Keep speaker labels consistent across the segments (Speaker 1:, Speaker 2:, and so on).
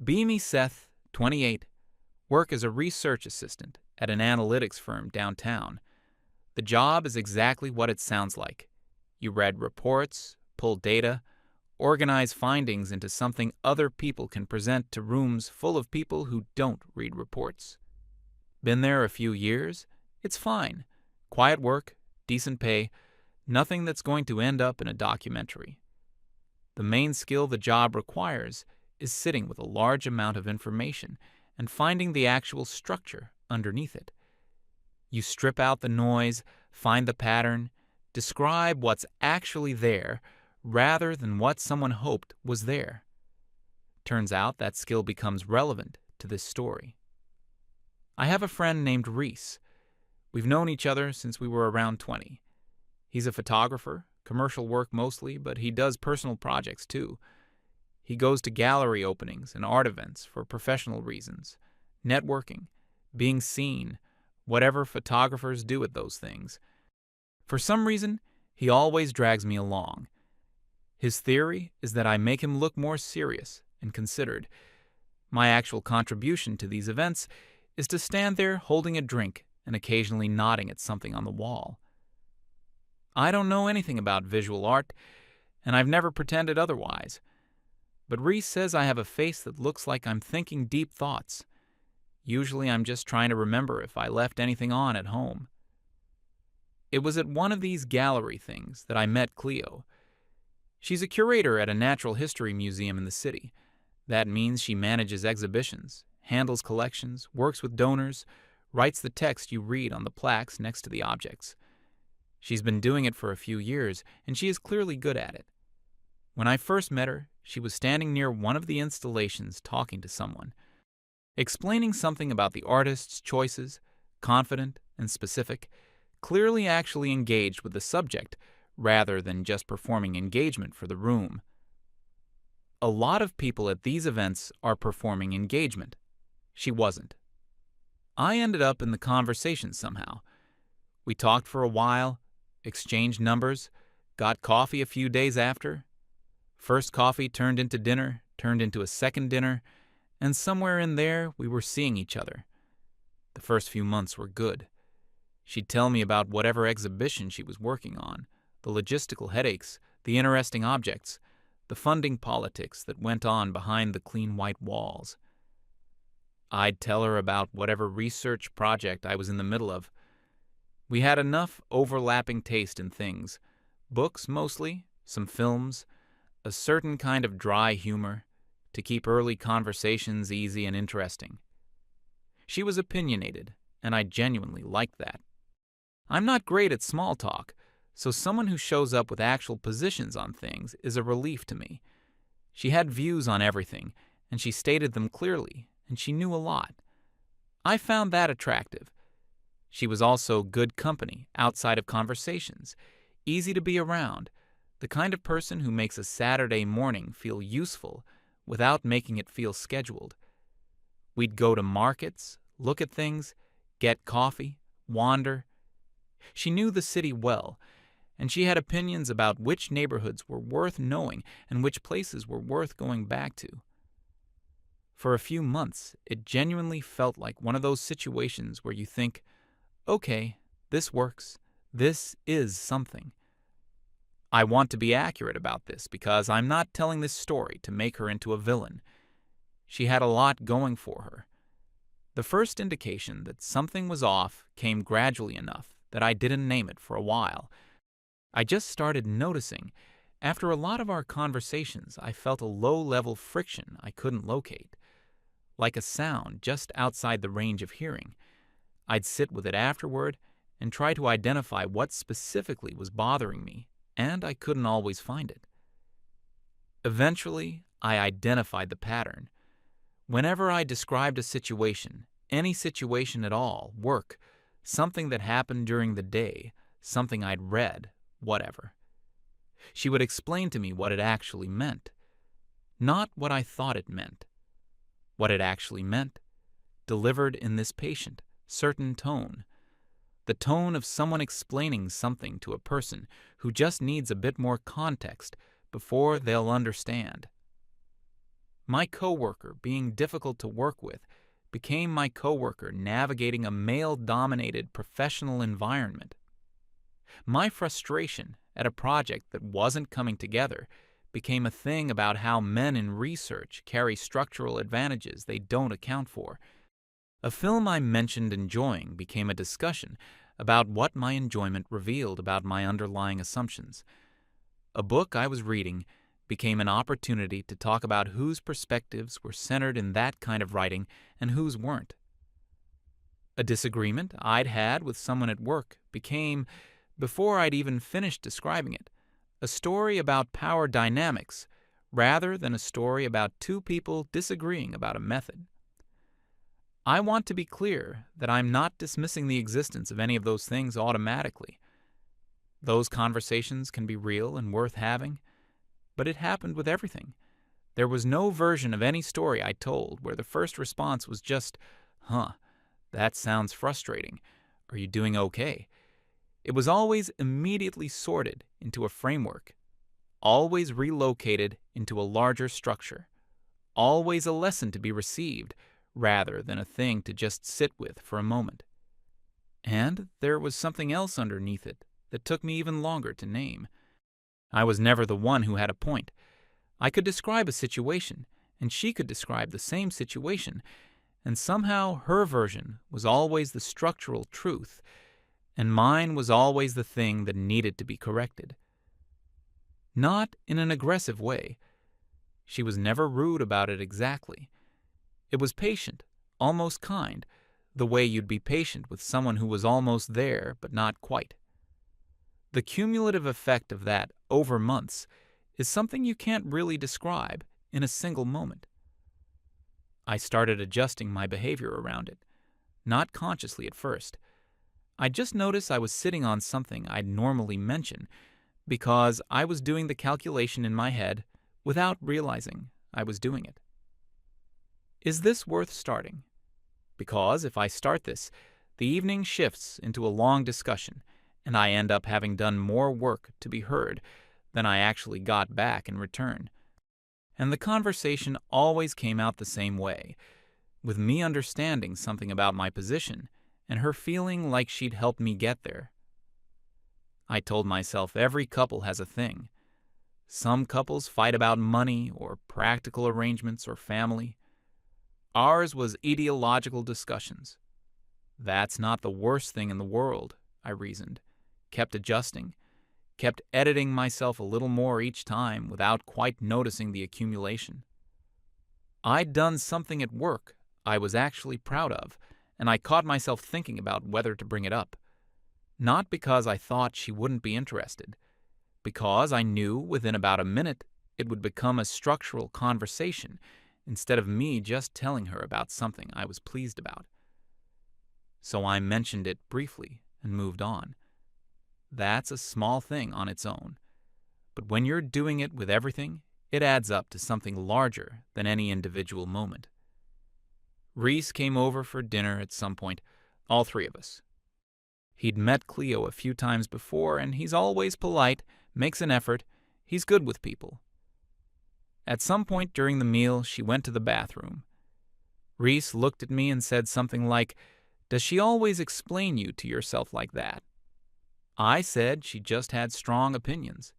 Speaker 1: Beamy Seth, 28, work as a research assistant at an analytics firm downtown. The job is exactly what it sounds like. You read reports, pull data, organize findings into something other people can present to rooms full of people who don't read reports. Been there a few years? It's fine. Quiet work, decent pay, nothing that's going to end up in a documentary. The main skill the job requires is sitting with a large amount of information and finding the actual structure underneath it. You strip out the noise, find the pattern, describe what's actually there rather than what someone hoped was there. Turns out that skill becomes relevant to this story. I have a friend named Reese. We've known each other since we were around 20. He's a photographer, commercial work mostly, but he does personal projects too. He goes to gallery openings and art events for professional reasons, networking, being seen, whatever photographers do at those things. For some reason, he always drags me along. His theory is that I make him look more serious and considered. My actual contribution to these events is to stand there holding a drink and occasionally nodding at something on the wall. I don't know anything about visual art, and I've never pretended otherwise. But Reese says I have a face that looks like I'm thinking deep thoughts. Usually I'm just trying to remember if I left anything on at home. It was at one of these gallery things that I met Cleo. She's a curator at a natural history museum in the city. That means she manages exhibitions, handles collections, works with donors, writes the text you read on the plaques next to the objects. She's been doing it for a few years, and she is clearly good at it. When I first met her, she was standing near one of the installations talking to someone, explaining something about the artist's choices, confident and specific, clearly actually engaged with the subject rather than just performing engagement for the room. A lot of people at these events are performing engagement. She wasn't. I ended up in the conversation somehow. We talked for a while, exchanged numbers, got coffee a few days after. First coffee turned into dinner, turned into a second dinner, and somewhere in there we were seeing each other. The first few months were good. She'd tell me about whatever exhibition she was working on, the logistical headaches, the interesting objects, the funding politics that went on behind the clean white walls. I'd tell her about whatever research project I was in the middle of. We had enough overlapping taste in things, books mostly, some films, a certain kind of dry humor, to keep early conversations easy and interesting. She was opinionated, and I genuinely liked that. I'm not great at small talk, so someone who shows up with actual positions on things is a relief to me. She had views on everything, and she stated them clearly, and she knew a lot. I found that attractive. She was also good company outside of conversations, easy to be around, the kind of person who makes a Saturday morning feel useful without making it feel scheduled. We'd go to markets, look at things, get coffee, wander. She knew the city well, and she had opinions about which neighborhoods were worth knowing and which places were worth going back to. For a few months, it genuinely felt like one of those situations where you think, okay, this works. This is something. I want to be accurate about this because I'm not telling this story to make her into a villain. She had a lot going for her. The first indication that something was off came gradually enough that I didn't name it for a while. I just started noticing. After a lot of our conversations, I felt a low-level friction I couldn't locate, like a sound just outside the range of hearing. I'd sit with it afterward and try to identify what specifically was bothering me, and I couldn't always find it. Eventually, I identified the pattern. Whenever I described a situation, any situation at all, work, something that happened during the day, something I'd read, whatever, she would explain to me what it actually meant. Not what I thought it meant. What it actually meant, delivered in this patient, certain tone. The tone of someone explaining something to a person who just needs a bit more context before they'll understand. My coworker being difficult to work with became my coworker navigating a male-dominated professional environment. My frustration at a project that wasn't coming together became a thing about how men in research carry structural advantages they don't account for. A film I mentioned enjoying became a discussion about what my enjoyment revealed about my underlying assumptions. A book I was reading became an opportunity to talk about whose perspectives were centered in that kind of writing and whose weren't. A disagreement I'd had with someone at work became, before I'd even finished describing it, a story about power dynamics rather than a story about two people disagreeing about a method. I want to be clear that I'm not dismissing the existence of any of those things automatically. Those conversations can be real and worth having, but it happened with everything. There was no version of any story I told where the first response was just, "Huh, that sounds frustrating. Are you doing okay?" It was always immediately sorted into a framework, always relocated into a larger structure, always a lesson to be received rather than a thing to just sit with for a moment. And there was something else underneath it that took me even longer to name. I was never the one who had a point. I could describe a situation, and she could describe the same situation, and somehow her version was always the structural truth, and mine was always the thing that needed to be corrected. Not in an aggressive way. She was never rude about it exactly. It was patient, almost kind, the way you'd be patient with someone who was almost there but not quite. The cumulative effect of that over months is something you can't really describe in a single moment. I started adjusting my behavior around it, not consciously at first. I just noticed I was sitting on something I'd normally mention because I was doing the calculation in my head without realizing I was doing it. Is this worth starting? Because if I start this, the evening shifts into a long discussion, and I end up having done more work to be heard than I actually got back in return. And the conversation always came out the same way, with me understanding something about my position and her feeling like she'd helped me get there. I told myself every couple has a thing. Some couples fight about money or practical arrangements or family. Ours was ideological discussions. That's not the worst thing in the world, I reasoned, kept adjusting, kept editing myself a little more each time without quite noticing the accumulation. I'd done something at work I was actually proud of, and I caught myself thinking about whether to bring it up. Not because I thought she wouldn't be interested, because I knew within about a minute it would become a structural conversation instead of me just telling her about something I was pleased about. So I mentioned it briefly and moved on. That's a small thing on its own, but when you're doing it with everything, it adds up to something larger than any individual moment. Reese came over for dinner at some point, all three of us. He'd met Cleo a few times before, and he's always polite, makes an effort, he's good with people. At some point during the meal, she went to the bathroom. Reese looked at me and said something like, "Does she always explain you to yourself like that?" I said she just had strong opinions.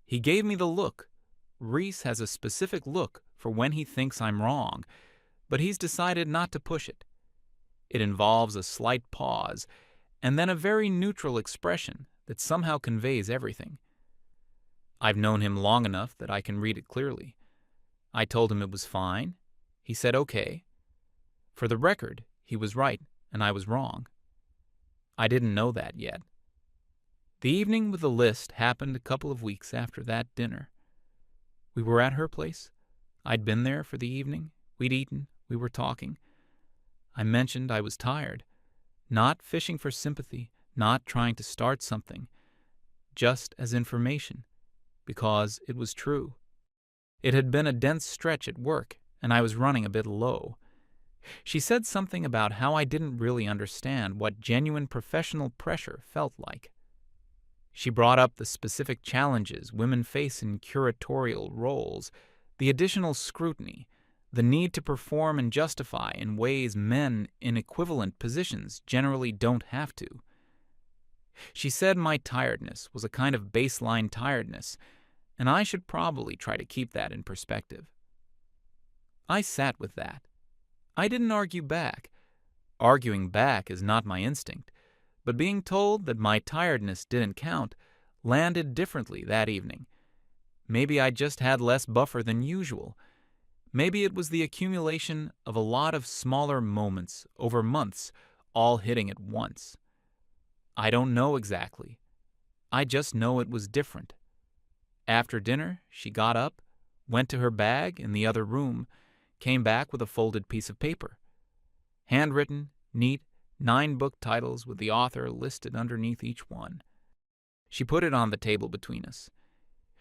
Speaker 1: He gave me the look. Reese has a specific look for when he thinks I'm wrong, but he's decided not to push it. It involves a slight pause, and then a very neutral expression that somehow conveys everything. I've known him long enough that I can read it clearly. I told him it was fine. He said okay. For the record, he was right, and I was wrong. I didn't know that yet. The evening with the list happened a couple of weeks after that dinner. We were at her place. I'd been there for the evening. We'd eaten. We were talking. I mentioned I was tired. Not fishing for sympathy, not trying to start something. Just as information. Because it was true. It had been a dense stretch at work, and I was running a bit low. She said something about how I didn't really understand what genuine professional pressure felt like. She brought up the specific challenges women face in curatorial roles, the additional scrutiny, the need to perform and justify in ways men in equivalent positions generally don't have to. She said my tiredness was a kind of baseline tiredness, and I should probably try to keep that in perspective. I sat with that. I didn't argue back. Arguing back is not my instinct, but being told that my tiredness didn't count landed differently that evening. Maybe I just had less buffer than usual. Maybe it was the accumulation of a lot of smaller moments over months, all hitting at once. I don't know exactly. I just know it was different. After dinner, she got up, went to her bag in the other room, came back with a folded piece of paper. Handwritten, neat, 9 book titles with the author listed underneath each one. She put it on the table between us.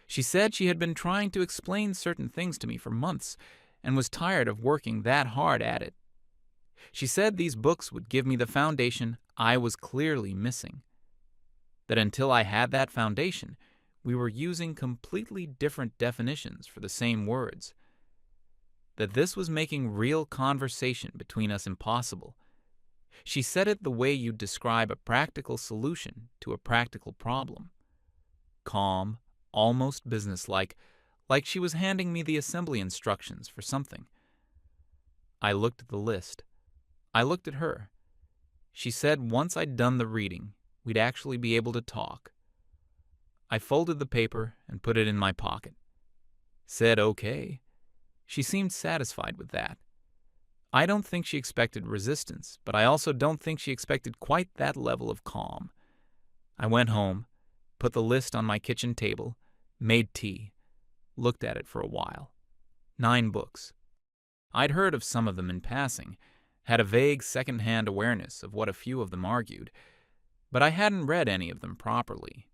Speaker 1: She said she had been trying to explain certain things to me for months and was tired of working that hard at it. She said these books would give me the foundation I was clearly missing. That until I had that foundation, we were using completely different definitions for the same words. That this was making real conversation between us impossible. She said it the way you'd describe a practical solution to a practical problem. Calm, almost businesslike, like she was handing me the assembly instructions for something. I looked at the list. I looked at her. She said once I'd done the reading, we'd actually be able to talk. I folded the paper and put it in my pocket. Said okay. She seemed satisfied with that. I don't think she expected resistance, but I also don't think she expected quite that level of calm. I went home, put the list on my kitchen table, made tea, looked at it for a while. 9 books. I'd heard of some of them in passing, had a vague second-hand awareness of what a few of them argued, but I hadn't read any of them properly.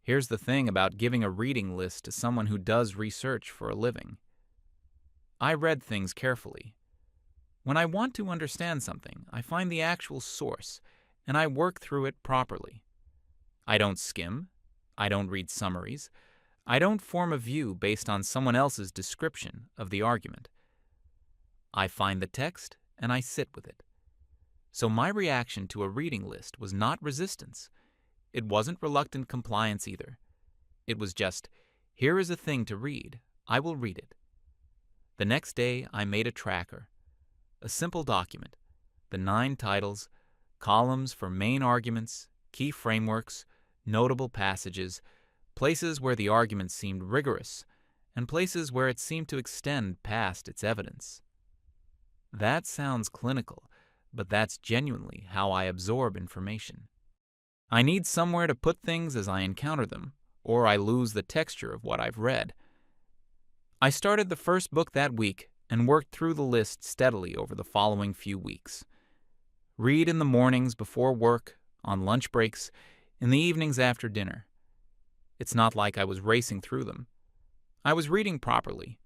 Speaker 1: Here's the thing about giving a reading list to someone who does research for a living. I read things carefully. When I want to understand something, I find the actual source, and I work through it properly. I don't skim. I don't read summaries. I don't form a view based on someone else's description of the argument. I find the text, and I sit with it. So my reaction to a reading list was not resistance. It wasn't reluctant compliance either. It was just, here is a thing to read. I will read it. The next day, I made a tracker. A simple document, the 9 titles, columns for main arguments, key frameworks, notable passages, places where the argument seemed rigorous, and places where it seemed to extend past its evidence. That sounds clinical, but that's genuinely how I absorb information. I need somewhere to put things as I encounter them, or I lose the texture of what I've read. I started the first book that week and worked through the list steadily over the following few weeks. Read in the mornings before work, on lunch breaks, in the evenings after dinner. It's not like I was racing through them. I was reading properly.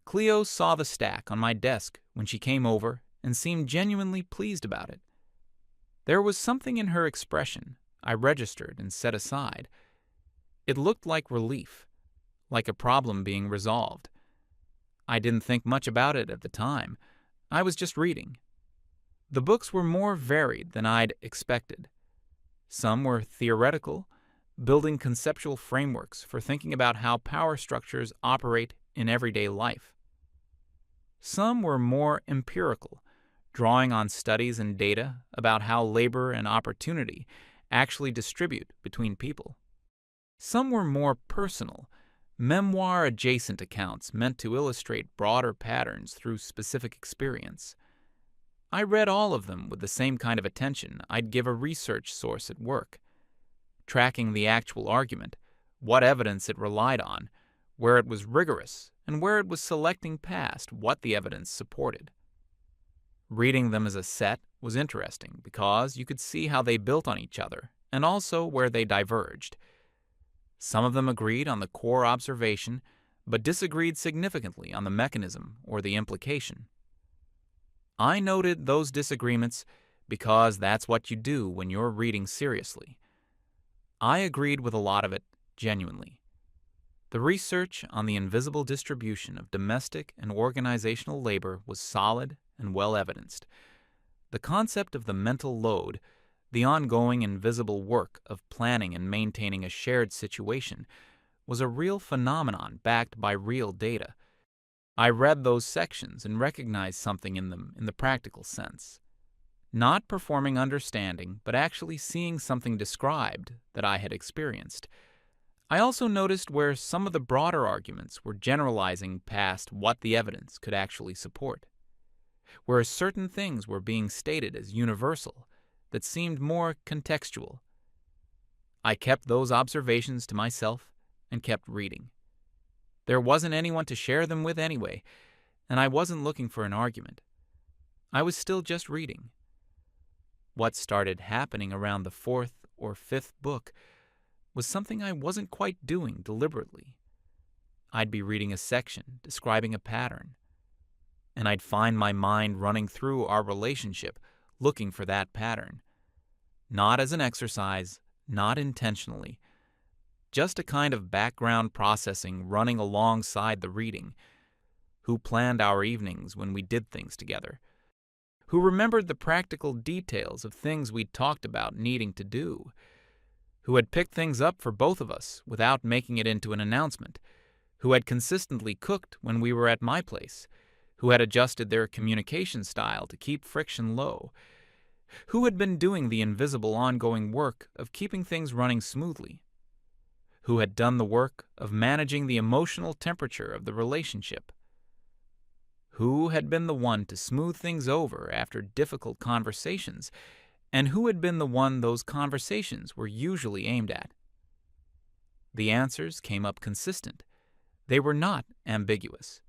Speaker 1: Cleo saw the stack on my desk when she came over and seemed genuinely pleased about it. There was something in her expression I registered and set aside. It looked like relief, like a problem being resolved. I didn't think much about it at the time. I was just reading. The books were more varied than I'd expected. Some were theoretical, building conceptual frameworks for thinking about how power structures operate in everyday life. Some were more empirical, drawing on studies and data about how labor and opportunity actually distribute between people. Some were more personal, memoir-adjacent accounts meant to illustrate broader patterns through specific experience. I read all of them with the same kind of attention I'd give a research source at work, tracking the actual argument, what evidence it relied on, where it was rigorous, and where it was selecting past what the evidence supported. Reading them as a set was interesting because you could see how they built on each other and also where they diverged. Some of them agreed on the core observation, but disagreed significantly on the mechanism or the implication. I noted those disagreements because that's what you do when you're reading seriously. I agreed with a lot of it, genuinely. The research on the invisible distribution of domestic and organizational labor was solid and well evidenced. The concept of the mental load, the ongoing invisible work of planning and maintaining a shared situation, was a real phenomenon backed by real data. I read those sections and recognized something in them in the practical sense. Not performing understanding, but actually seeing something described that I had experienced. I also noticed where some of the broader arguments were generalizing past what the evidence could actually support, where certain things were being stated as universal that seemed more contextual. I kept those observations to myself and kept reading. There wasn't anyone to share them with anyway, and I wasn't looking for an argument. I was still just reading. What started happening around the fourth or fifth book was something I wasn't quite doing deliberately. I'd be reading a section describing a pattern, and I'd find my mind running through our relationship looking for that pattern. Not as an exercise, not intentionally, just a kind of background processing running alongside the reading. Who planned our evenings when we did things together? Who remembered the practical details of things we'd talked about needing to do? Who had picked things up for both of us without making it into an announcement? Who had consistently cooked when we were at my place? Who had adjusted their communication style to keep friction low? Who had been doing the invisible ongoing work of keeping things running smoothly? Who had done the work of managing the emotional temperature of the relationship? Who had been the one to smooth things over after difficult conversations, and who had been the one those conversations were usually aimed at? The answers came up consistent. They were not ambiguous.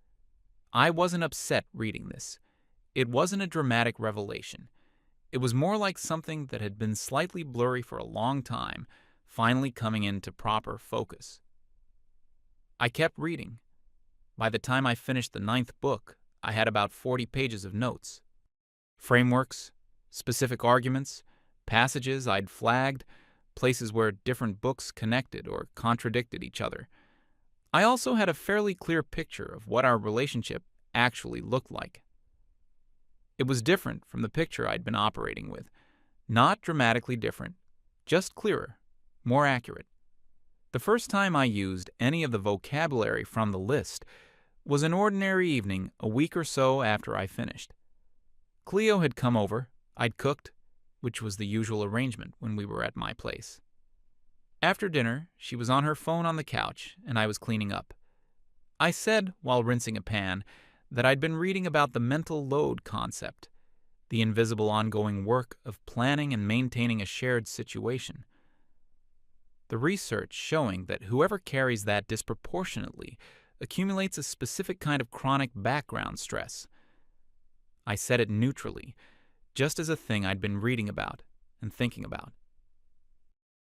Speaker 1: I wasn't upset reading this. It wasn't a dramatic revelation. It was more like something that had been slightly blurry for a long time, finally coming into proper focus. I kept reading. By the time I finished the 9th book, I had about 40 pages of notes. Frameworks, specific arguments, passages I'd flagged, places where different books connected or contradicted each other. I also had a fairly clear picture of what our relationship actually looked like. It was different from the picture I'd been operating with. Not dramatically different, just clearer, more accurate. The first time I used any of the vocabulary from the list was an ordinary evening a week or so after I finished. Cleo had come over, I'd cooked, which was the usual arrangement when we were at my place. After dinner, she was on her phone on the couch, and I was cleaning up. I said, while rinsing a pan, that I'd been reading about the mental load concept, the invisible ongoing work of planning and maintaining a shared situation. The research showing that whoever carries that disproportionately accumulates a specific kind of chronic background stress. I said it neutrally, just as a thing I'd been reading about and thinking about.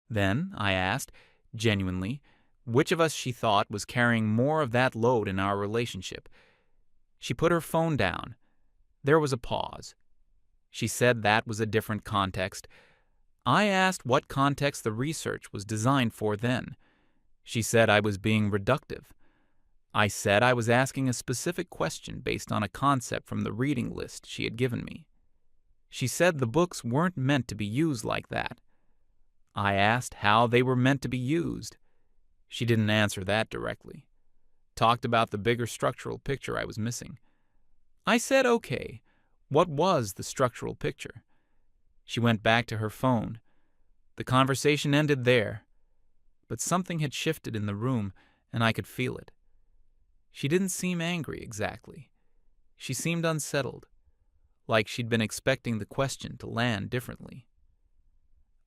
Speaker 1: Then I asked, genuinely, which of us she thought was carrying more of that load in our relationship. She put her phone down. There was a pause. She said that was a different context. I asked what context the research was designed for then. She said I was being reductive. I said I was asking a specific question based on a concept from the reading list she had given me. She said the books weren't meant to be used like that. I asked how they were meant to be used. She didn't answer that directly. Talked about the bigger structural picture I was missing. I said, okay, what was the structural picture? She went back to her phone. The conversation ended there. But something had shifted in the room, and I could feel it. She didn't seem angry exactly. She seemed unsettled, like she'd been expecting the question to land differently.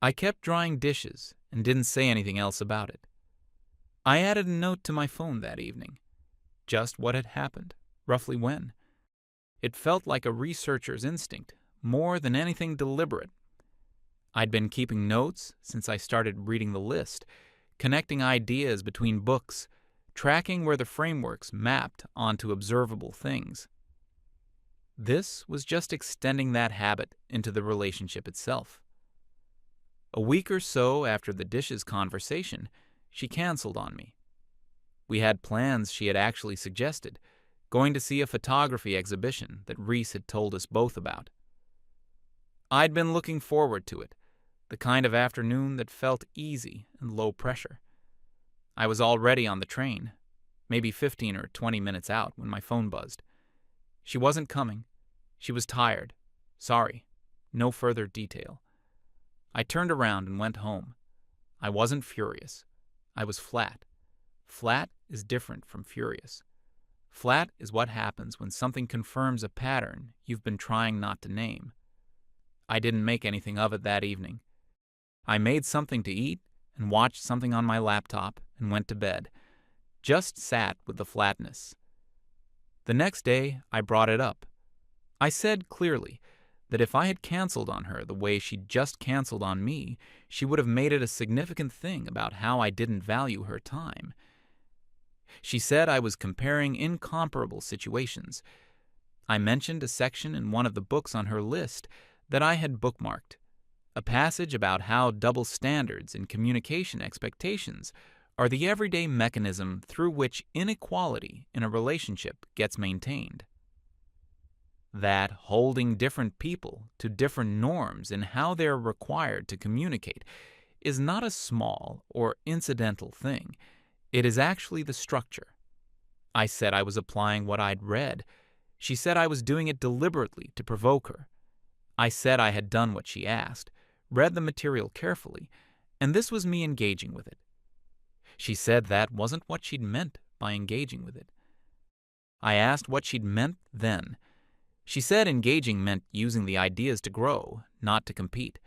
Speaker 1: I kept drying dishes and didn't say anything else about it. I added a note to my phone that evening. Just what had happened, roughly when. It felt like a researcher's instinct, more than anything deliberate. I'd been keeping notes since I started reading the list, connecting ideas between books, tracking where the frameworks mapped onto observable things. This was just extending that habit into the relationship itself. A week or so after the dishes conversation, she canceled on me. We had plans she had actually suggested, going to see a photography exhibition that Reese had told us both about. I'd been looking forward to it, the kind of afternoon that felt easy and low pressure. I was already on the train, maybe 15 or 20 minutes out when my phone buzzed. She wasn't coming. She was tired. Sorry. No further detail. I turned around and went home. I wasn't furious. I was flat. Flat is different from furious. Flat is what happens when something confirms a pattern you've been trying not to name. I didn't make anything of it that evening. I made something to eat and watched something on my laptop and went to bed. Just sat with the flatness. The next day, I brought it up. I said clearly that if I had canceled on her the way she'd just canceled on me, she would have made it a significant thing about how I didn't value her time. She said I was comparing incomparable situations. I mentioned a section in one of the books on her list that I had bookmarked, a passage about how double standards in communication expectations are the everyday mechanism through which inequality in a relationship gets maintained. That holding different people to different norms in how they're required to communicate is not a small or incidental thing. It is actually the structure. I said I was applying what I'd read. She said I was doing it deliberately to provoke her. I said I had done what she asked, read the material carefully, and this was me engaging with it. She said that wasn't what she'd meant by engaging with it. I asked what she'd meant then. She said engaging meant using the ideas to grow, not to compete.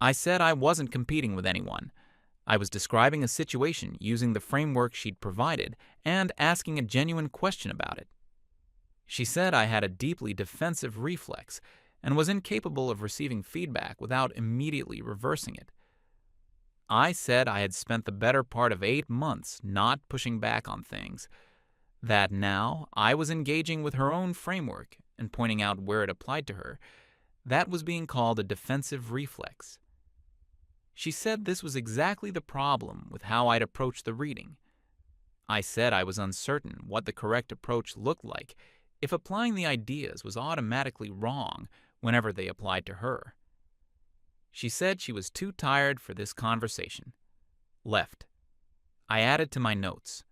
Speaker 1: I said I wasn't competing with anyone. I was describing a situation using the framework she'd provided and asking a genuine question about it. She said I had a deeply defensive reflex and was incapable of receiving feedback without immediately reversing it. I said I had spent the better part of 8 months not pushing back on things, that now I was engaging with her own framework and pointing out where it applied to her. That was being called a defensive reflex. She said this was exactly the problem with how I'd approached the reading. I said I was uncertain what the correct approach looked like if applying the ideas was automatically wrong whenever they applied to her. She said she was too tired for this conversation. Left. I added to my notes.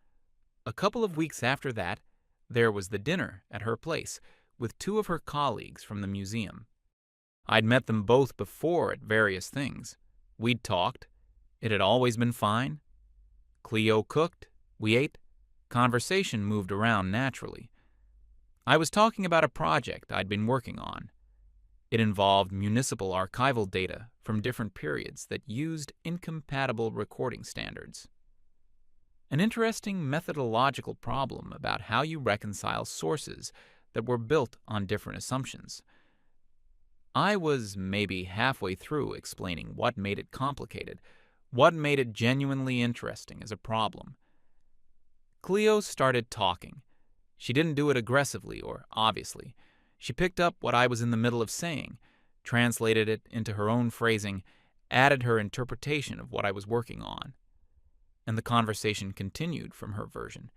Speaker 1: A couple of weeks after that, there was the dinner at her place with 2 of her colleagues from the museum. I'd met them both before at various things. We'd talked. It had always been fine. Cleo cooked. We ate. Conversation moved around naturally. I was talking about a project I'd been working on. It involved municipal archival data from different periods that used incompatible recording standards. An interesting methodological problem about how you reconcile sources that were built on different assumptions. I was maybe halfway through explaining what made it complicated, what made it genuinely interesting as a problem. Cleo started talking. She didn't do it aggressively or obviously. She picked up what I was in the middle of saying, translated it into her own phrasing, added her interpretation of what I was working on. And the conversation continued from her version.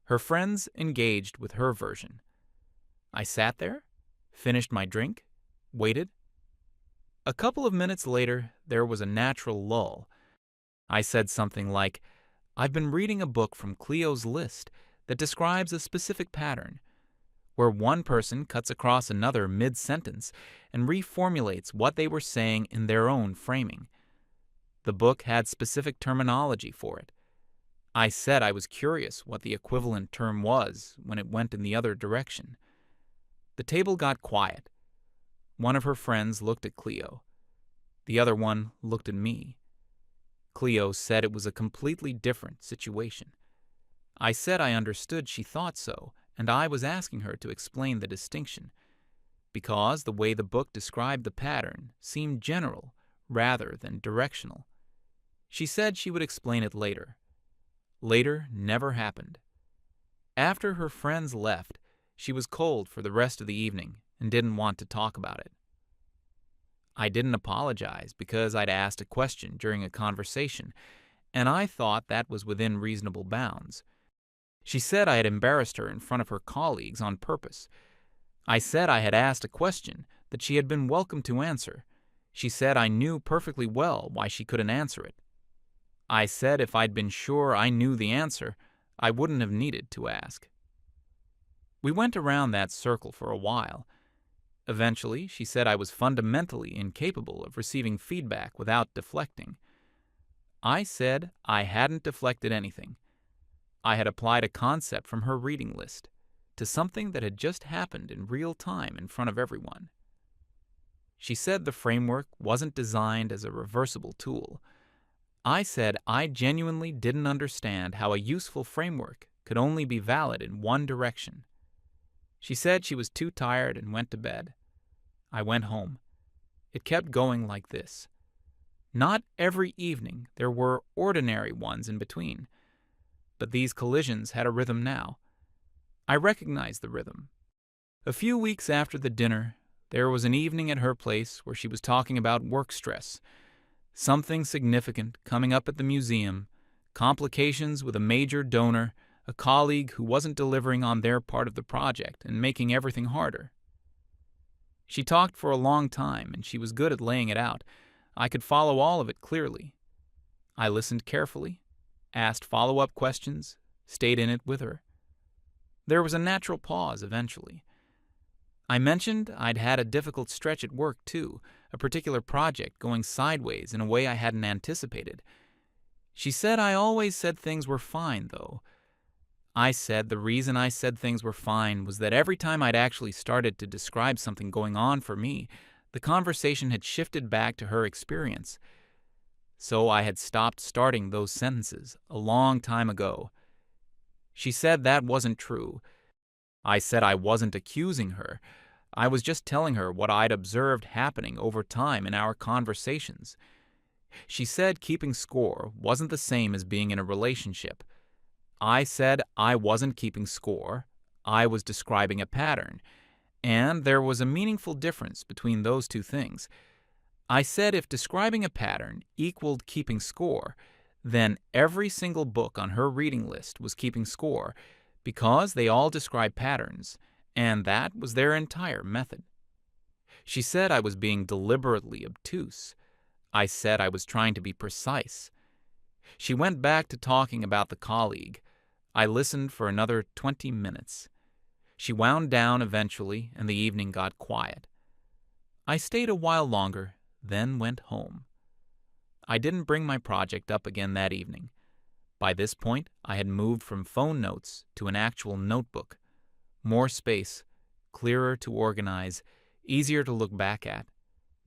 Speaker 1: Her friends engaged with her version. I sat there, finished my drink, waited. A couple of minutes later, there was a natural lull. I said something like, I've been reading a book from Cleo's list that describes a specific pattern, where one person cuts across another mid-sentence and reformulates what they were saying in their own framing. The book had specific terminology for it. I said I was curious what the equivalent term was when it went in the other direction. The table got quiet. One of her friends looked at Cleo. The other one looked at me. Cleo said it was a completely different situation. I said I understood she thought so, and I was asking her to explain the distinction, because the way the book described the pattern seemed general rather than directional. She said she would explain it later. Later never happened. After her friends left, she was cold for the rest of the evening and didn't want to talk about it. I didn't apologize because I'd asked a question during a conversation, and I thought that was within reasonable bounds. She said I had embarrassed her in front of her colleagues on purpose. I said I had asked a question that she had been welcome to answer. She said I knew perfectly well why she couldn't answer it. I said if I'd been sure I knew the answer, I wouldn't have needed to ask. We went around that circle for a while. Eventually, she said I was fundamentally incapable of receiving feedback without deflecting. I said I hadn't deflected anything. I had applied a concept from her reading list to something that had just happened in real time in front of everyone. She said the framework wasn't designed as a reversible tool. I said I genuinely didn't understand how a useful framework could only be valid in one direction. She said she was too tired and went to bed. I went home. It kept going like this. Not every evening, there were ordinary ones in between. But these collisions had a rhythm now. I recognized the rhythm. A few weeks after the dinner, there was an evening at her place where she was talking about work stress, something significant coming up at the museum, complications with a major donor, a colleague who wasn't delivering on their part of the project and making everything harder. She talked for a long time, and she was good at laying it out. I could follow all of it clearly. I listened carefully, asked follow-up questions, stayed in it with her. There was a natural pause eventually. I mentioned I'd had a difficult stretch at work too, a particular project going sideways in a way I hadn't anticipated. She said I always said things were fine, though. I said the reason I said things were fine was that every time I'd actually started to describe something going on for me, the conversation had shifted back to her experience. So I had stopped starting those sentences a long time ago. She said that wasn't true. I said I wasn't accusing her. I was just telling her what I'd observed happening over time in our conversations. She said keeping score wasn't the same as being in a relationship. I said I wasn't keeping score. I was describing a pattern, and there was a meaningful difference between those two things. I said if describing a pattern equaled keeping score, then every single book on her reading list was keeping score, because they all describe patterns, and that was their entire method. She said I was being deliberately obtuse. I said I was trying to be precise. She went back to talking about the colleague. I listened for another 20 minutes. She wound down eventually, and the evening got quiet. I stayed a while longer, then went home. I didn't bring my project up again that evening. By this point, I had moved from phone notes to an actual notebook. More space, clearer to organize, easier to look back at.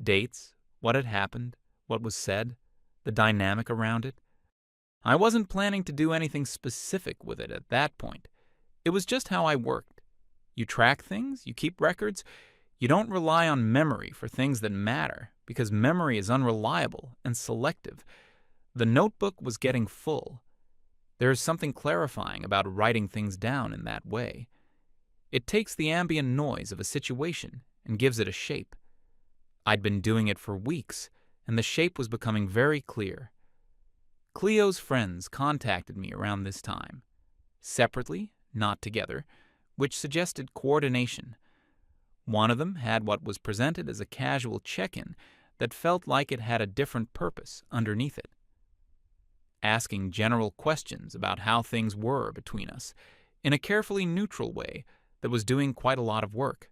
Speaker 1: Dates, what had happened, what was said, the dynamic around it. I wasn't planning to do anything specific with it at that point. It was just how I worked. You track things, you keep records. You don't rely on memory for things that matter, because memory is unreliable and selective. The notebook was getting full. There is something clarifying about writing things down in that way. It takes the ambient noise of a situation and gives it a shape. I'd been doing it for weeks, and the shape was becoming very clear. Cleo's friends contacted me around this time. Separately, not together, which suggested coordination. One of them had what was presented as a casual check-in that felt like it had a different purpose underneath it. Asking general questions about how things were between us, in a carefully neutral way that was doing quite a lot of work.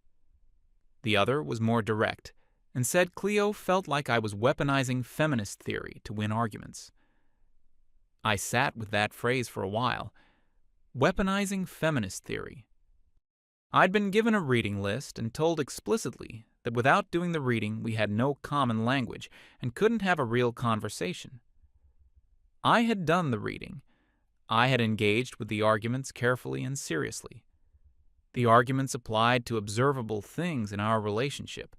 Speaker 1: The other was more direct, and said Cleo felt like I was weaponizing feminist theory to win arguments. I sat with that phrase for a while. Weaponizing feminist theory. I'd been given a reading list and told explicitly that without doing the reading we had no common language and couldn't have a real conversation. I had done the reading. I had engaged with the arguments carefully and seriously. The arguments applied to observable things in our relationship.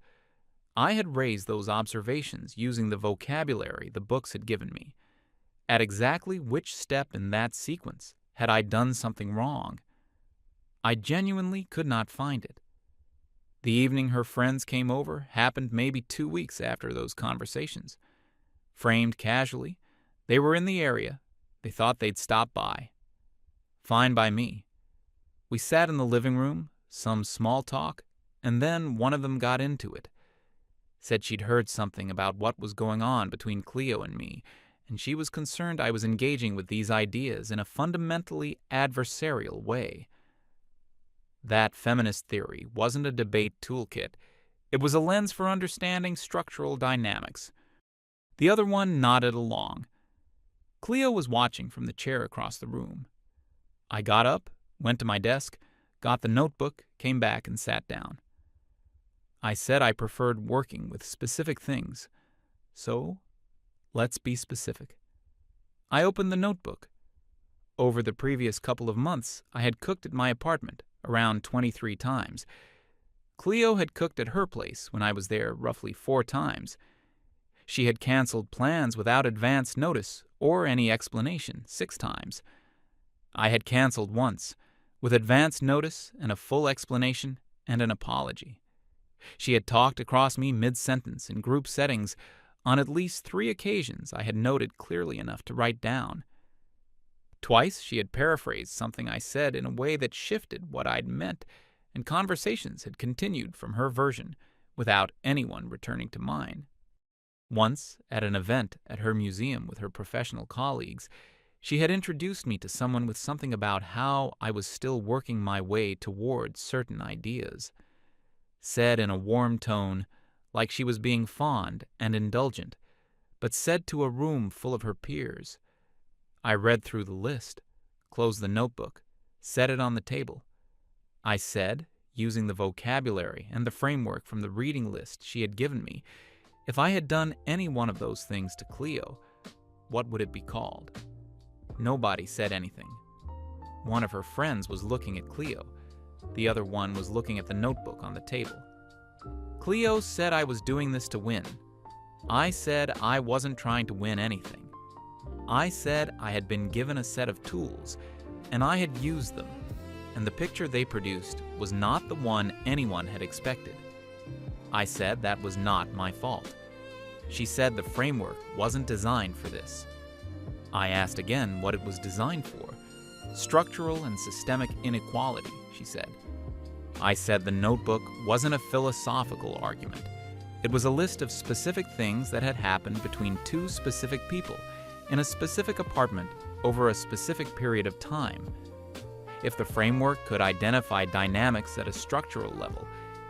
Speaker 1: I had raised those observations using the vocabulary the books had given me. At exactly which step in that sequence had I done something wrong? I genuinely could not find it. The evening her friends came over happened maybe 2 weeks after those conversations. Framed casually, they were in the area. They thought they'd stop by. Fine by me. We sat in the living room, some small talk, and then one of them got into it. Said she'd heard something about what was going on between Cleo and me, and she was concerned I was engaging with these ideas in a fundamentally adversarial way. That feminist theory wasn't a debate toolkit. It was a lens for understanding structural dynamics. The other one nodded along. Cleo was watching from the chair across the room. I got up, went to my desk, got the notebook, came back and sat down. I said I preferred working with specific things. So, let's be specific. I opened the notebook. Over the previous couple of months, I had cooked at my apartment around 23 times. Cleo had cooked at her place when I was there roughly 4 times. She had canceled plans without advance notice or any explanation 6 times. I had canceled once, with advance notice and a full explanation and an apology. She had talked across me mid-sentence in group settings on at least 3 occasions I had noted clearly enough to write down. Twice she had paraphrased something I said in a way that shifted what I'd meant, and conversations had continued from her version without anyone returning to mine. Once, at an event at her museum with her professional colleagues, she had introduced me to someone with something about how I was still working my way towards certain ideas. Said in a warm tone, like she was being fond and indulgent, but said to a room full of her peers. I read through the list, closed the notebook, set it on the table. I said, using the vocabulary and the framework from the reading list she had given me, if I had done any one of those things to Cleo, what would it be called? Nobody said anything. One of her friends was looking at Cleo. The other one was looking at the notebook on the table. Cleo said I was doing this to win. I said I wasn't trying to win anything. I said I had been given a set of tools, and I had used them, and the picture they produced was not the one anyone had expected. I said that was not my fault. She said the framework wasn't designed for this. I asked again what it was designed for. Structural and systemic inequality, she said. I said the notebook wasn't a philosophical argument. It was a list of specific things that had happened between 2 specific people in a specific apartment over a specific period of time. If the framework could identify dynamics at a structural level,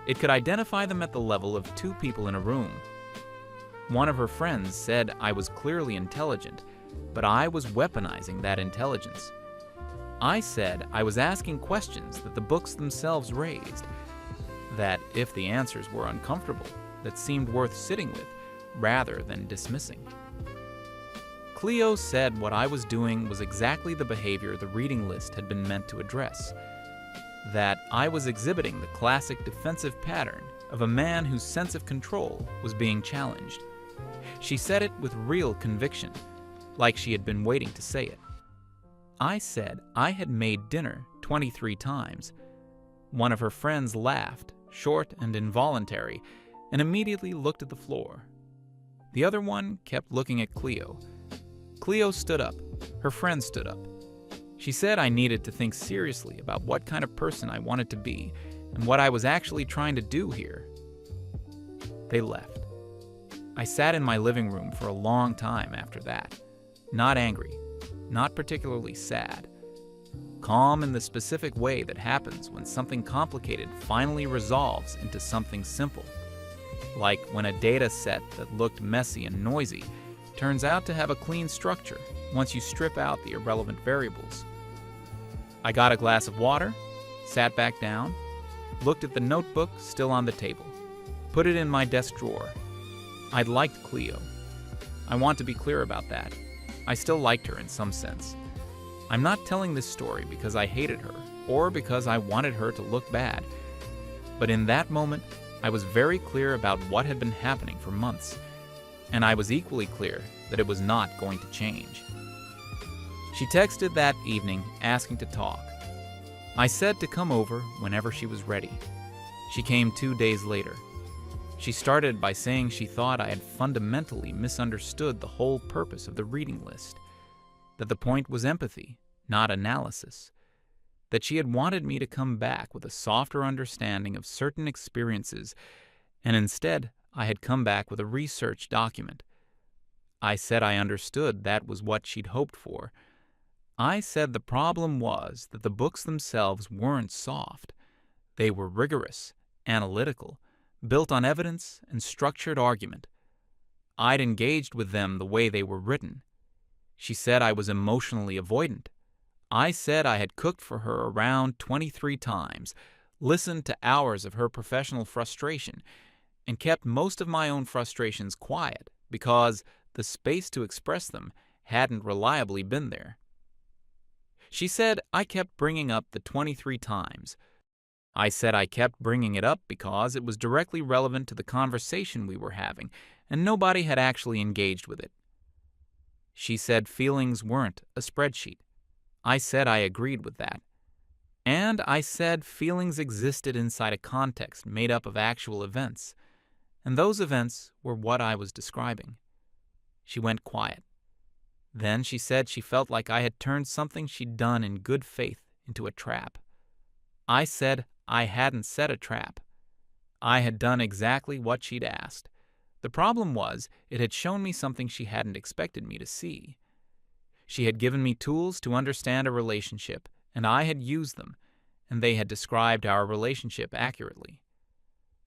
Speaker 1: it could identify them at the level of 2 people in a room. One of her friends said I was clearly intelligent, but I was weaponizing that intelligence. I said I was asking questions that the books themselves raised, that if the answers were uncomfortable, that seemed worth sitting with rather than dismissing. Cleo said what I was doing was exactly the behavior the reading list had been meant to address, that I was exhibiting the classic defensive pattern of a man whose sense of control was being challenged. She said it with real conviction, like she had been waiting to say it. I said I had made dinner 23 times. One of her friends laughed, short and involuntary, and immediately looked at the floor. The other one kept looking at Cleo. Cleo stood up. Her friend stood up. She said I needed to think seriously about what kind of person I wanted to be and what I was actually trying to do here. They left. I sat in my living room for a long time after that, not angry, not particularly sad, calm in the specific way that happens when something complicated finally resolves into something simple, like when a data set that looked messy and noisy turns out to have a clean structure once you strip out the irrelevant variables. I got a glass of water, sat back down, looked at the notebook still on the table, put it in my desk drawer. I'd liked Cleo. I want to be clear about that. I still liked her in some sense. I'm not telling this story because I hated her or because I wanted her to look bad. But in that moment, I was very clear about what had been happening for months, and I was equally clear that it was not going to change. She texted that evening asking to talk. I said to come over whenever she was ready. She came 2 days later. She started by saying she thought I had fundamentally misunderstood the whole purpose of the reading list, that the point was empathy, not analysis, that she had wanted me to come back with a softer understanding of certain experiences, and instead I had come back with a research document. I said I understood that was what she'd hoped for. I said the problem was that the books themselves weren't soft. They were rigorous, analytical, built on evidence and structured argument. I'd engaged with them the way they were written. She said I was emotionally avoidant. I said I had cooked for her around 23 times, listened to hours of her professional frustration, and kept most of my own frustrations quiet because the space to express them hadn't reliably been there. She said I kept bringing up the 23 times. I said I kept bringing it up because it was directly relevant to the conversation we were having, and nobody had actually engaged with it. She said feelings weren't a spreadsheet. I said I agreed with that. And I said feelings existed inside a context made up of actual events, and those events were what I was describing. She went quiet. Then she said she felt like I had turned something she'd done in good faith into a trap. I said I hadn't set a trap. I had done exactly what she'd asked. The problem was, it had shown me something she hadn't expected me to see. She had given me tools to understand a relationship, and I had used them, and they had described our relationship accurately.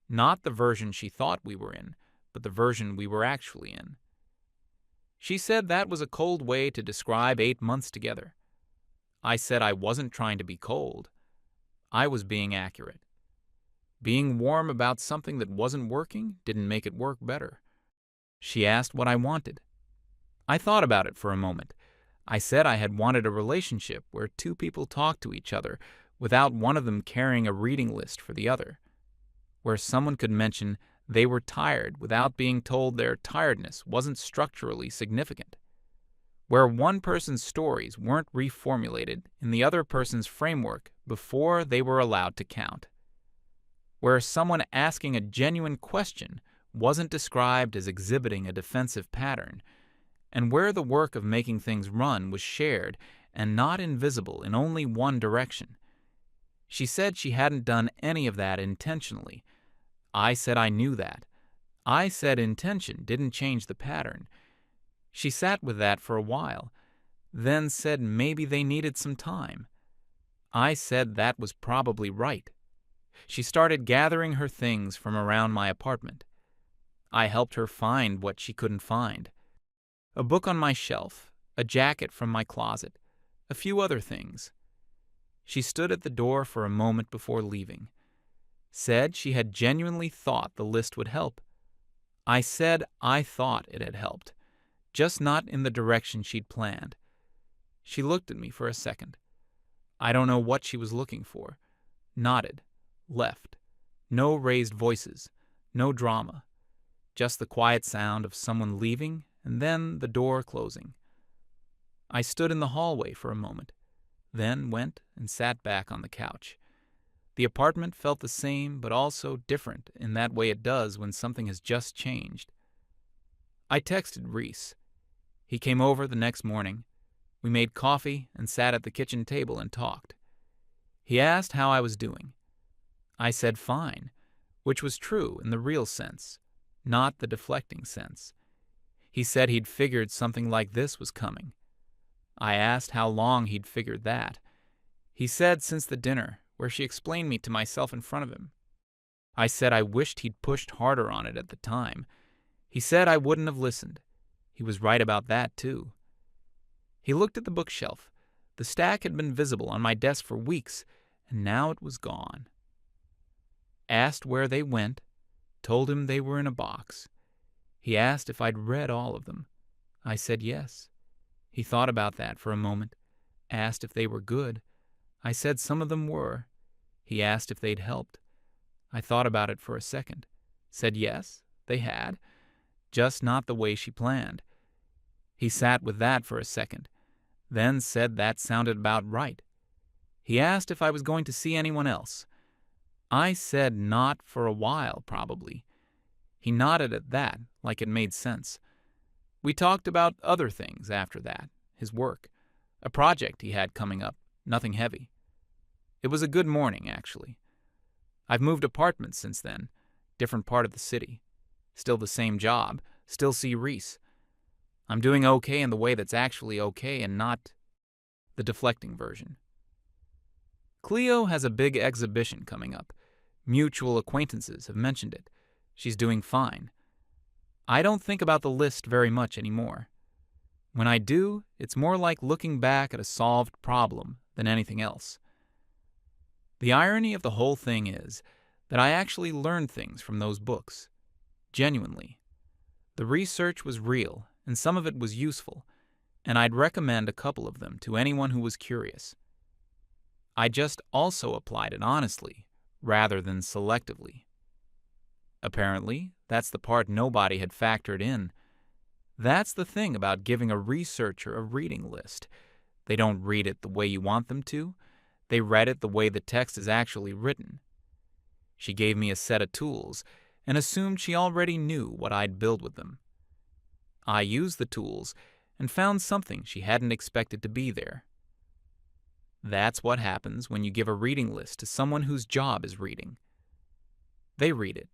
Speaker 1: Not the version she thought we were in, but the version we were actually in. She said that was a cold way to describe 8 months together. I said I wasn't trying to be cold. I was being accurate. Being warm about something that wasn't working didn't make it work better. She asked what I wanted. I thought about it for a moment. I said I had wanted a relationship where 2 people talked to each other without one of them carrying a reading list for the other, where someone could mention they were tired without being told their tiredness wasn't structurally significant, where one person's stories weren't reformulated in the other person's framework before they were allowed to count, where someone asking a genuine question wasn't described as exhibiting a defensive pattern, and where the work of making things run was shared and not invisible in only one direction. She said she hadn't done any of that intentionally. I said I knew that. I said intention didn't change the pattern. She sat with that for a while, then said maybe they needed some time. I said that was probably right. She started gathering her things from around my apartment. I helped her find what she couldn't find. A book on my shelf, a jacket from my closet, a few other things. She stood at the door for a moment before leaving. Said she had genuinely thought the list would help. I said I thought it had helped, just not in the direction she'd planned. She looked at me for a second. I don't know what she was looking for. Nodded. Left. No raised voices. No drama. Just the quiet sound of someone leaving and then the door closing. I stood in the hallway for a moment, then went and sat back on the couch. The apartment felt the same but also different in that way it does when something has just changed. I texted Reese. He came over the next morning. We made coffee and sat at the kitchen table and talked. He asked how I was doing. I said fine, which was true in the real sense, not the deflecting sense. He said he'd figured something like this was coming. I asked how long he'd figured that. He said since the dinner, where she explained me to myself in front of him. I said I wished he'd pushed harder on it at the time. He said I wouldn't have listened. He was right about that, too. He looked at the bookshelf. The stack had been visible on my desk for weeks, and now it was gone. Asked where they went, told him they were in a box. He asked if I'd read all of them. I said yes. He thought about that for a moment, asked if they were good. I said some of them were. He asked if they'd helped. I thought about it for a second, said yes, they had, just not the way she planned. He sat with that for a second, then said that sounded about right. He asked if I was going to see anyone else. I said not for a while, probably. He nodded at that, like it made sense. We talked about other things after that, his work, a project he had coming up, nothing heavy. It was a good morning, actually. I've moved apartments since then, different part of the city. Still the same job, still see Reese. I'm doing okay in the way that's actually okay and not the deflecting version. Cleo has a big exhibition coming up. Mutual acquaintances have mentioned it. She's doing fine. I don't think about the list very much anymore. When I do, it's more like looking back at a solved problem than anything else. The irony of the whole thing is that I actually learned things from those books. Genuinely. The research was real, and some of it was useful, and I'd recommend a couple of them to anyone who was curious. I just also applied it honestly, rather than selectively. Apparently, that's the part nobody had factored in. That's the thing about giving a researcher a reading list. They don't read it the way you want them to. They read it the way the text is actually written. She gave me a set of tools and assumed she already knew what I'd build with them. I used the tools and found something she hadn't expected to be there. That's what happens when you give a reading list to someone whose job is reading. They read it